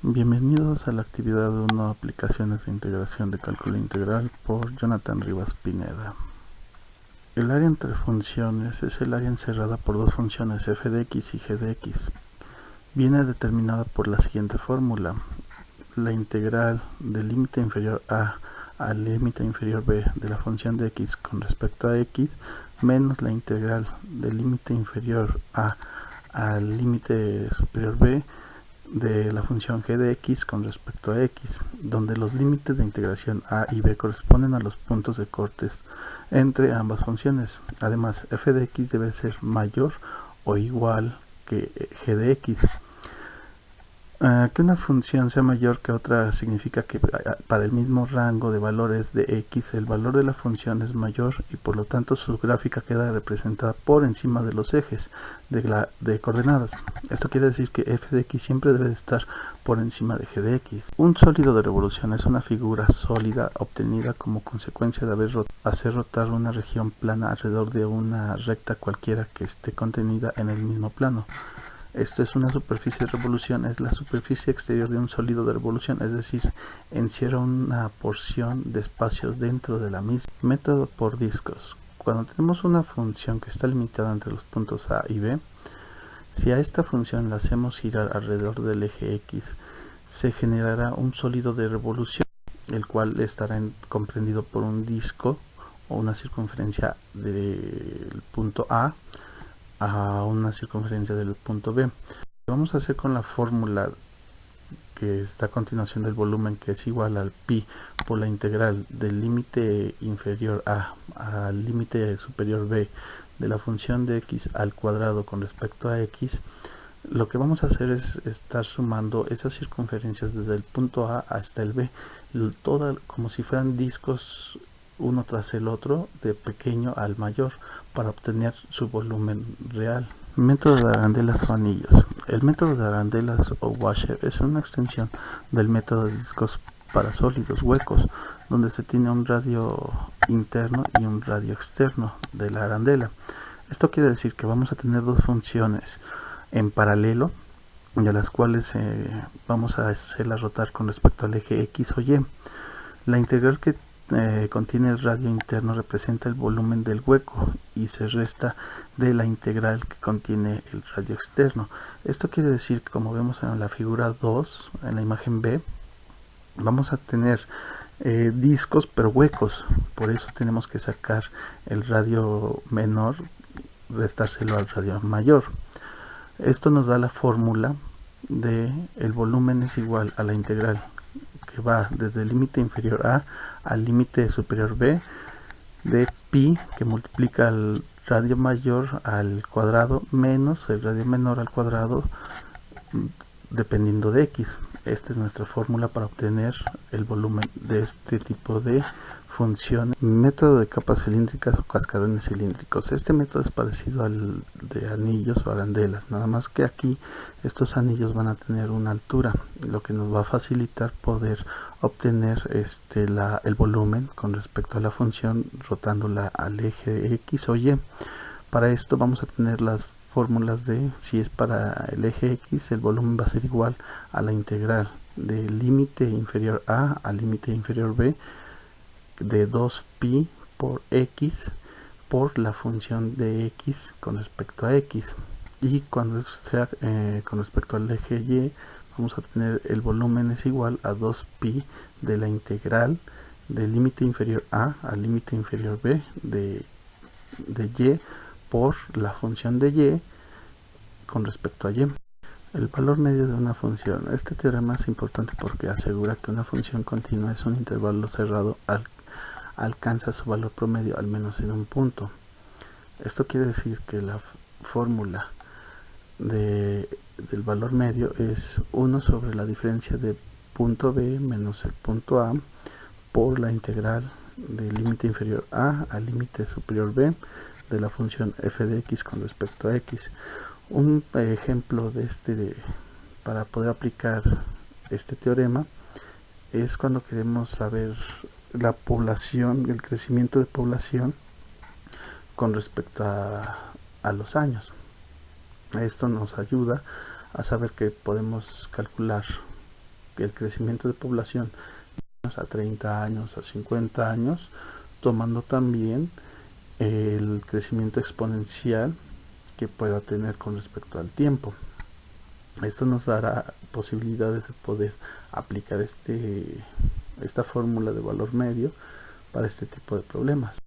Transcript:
Bienvenidos a la actividad 1, aplicaciones de integración de cálculo integral, por Jonathan Rivas Pineda. El área entre funciones es el área encerrada por dos funciones f de x y g de x. Viene determinada por la siguiente fórmula: la integral del límite inferior a al límite inferior b de la función de x con respecto a x menos la integral del límite inferior a al límite superior b de la función g de x con respecto a x, donde los límites de integración a y b corresponden a los puntos de cortes entre ambas funciones. Además, f de x debe ser mayor o igual que g de x. Que una función sea mayor que otra significa que para el mismo rango de valores de x, el valor de la función es mayor y por lo tanto su gráfica queda representada por encima de los ejes de coordenadas. Esto quiere decir que f de x siempre debe estar por encima de g de x. Un sólido de revolución es una figura sólida obtenida como consecuencia de hacer rotar una región plana alrededor de una recta cualquiera que esté contenida en el mismo plano. Esto es una superficie de revolución, es la superficie exterior de un sólido de revolución, es decir, encierra una porción de espacio dentro de la misma. Método por discos. Cuando tenemos una función que está limitada entre los puntos A y B, si a esta función la hacemos girar alrededor del eje X, se generará un sólido de revolución, el cual estará comprendido por un disco o una circunferencia del punto A a una circunferencia del punto B. Lo que vamos a hacer con la fórmula que está a continuación del volumen, que es igual al pi por la integral del límite inferior a al límite superior b de la función de x al cuadrado con respecto a x, lo que vamos a hacer es estar sumando esas circunferencias desde el punto A hasta el B, como si fueran discos uno tras el otro, de pequeño al mayor, para obtener su volumen real. Método de arandelas o anillos. El método de arandelas o washer es una extensión del método de discos para sólidos huecos, donde se tiene un radio interno y un radio externo de la arandela. Esto quiere decir que vamos a tener dos funciones en paralelo, de las cuales vamos a hacerlas rotar con respecto al eje X o Y. La integral que contiene el radio interno representa el volumen del hueco y se resta de la integral que contiene el radio externo. Esto quiere decir que, como vemos en la figura 2, en la imagen B, vamos a tener discos pero huecos, por eso tenemos que sacar el radio menor, restárselo al radio mayor. Esto nos da la fórmula de el volumen es igual a la integral que va desde el límite inferior a al límite superior b de pi, que multiplica el radio mayor al cuadrado menos el radio menor al cuadrado dependiendo de x. Esta es nuestra fórmula para obtener el volumen de este tipo de funciones. Método de capas cilíndricas o cascarones cilíndricos. Este método es parecido al de anillos o arandelas, nada más que aquí estos anillos van a tener una altura, lo que nos va a facilitar poder obtener el volumen con respecto a la función rotándola al eje X o Y. Para esto vamos a tener las fórmulas de, si es para el eje X, el volumen va a ser igual a la integral del límite inferior a al límite inferior b de 2pi por x por la función de x con respecto a x. Y cuando sea con respecto al eje y, vamos a tener el volumen es igual a 2pi de la integral del límite inferior a al límite inferior b de y por la función de y con respecto a y. El valor medio de una función. Este teorema es importante porque asegura que una función continua es un intervalo cerrado alcanza su valor promedio al menos en un punto. Esto quiere decir que la fórmula del valor medio es 1 sobre la diferencia de punto B menos el punto A por la integral del límite inferior a al límite superior b de la función f de x con respecto a x. Un ejemplo de para poder aplicar este teorema es cuando queremos saber la población, el crecimiento de población con respecto a los años. Esto nos ayuda a saber que podemos calcular el crecimiento de población a 30 años, a 50 años, tomando también el crecimiento exponencial que pueda tener con respecto al tiempo. Esto nos dará posibilidades de poder aplicar esta fórmula de valor medio para este tipo de problemas.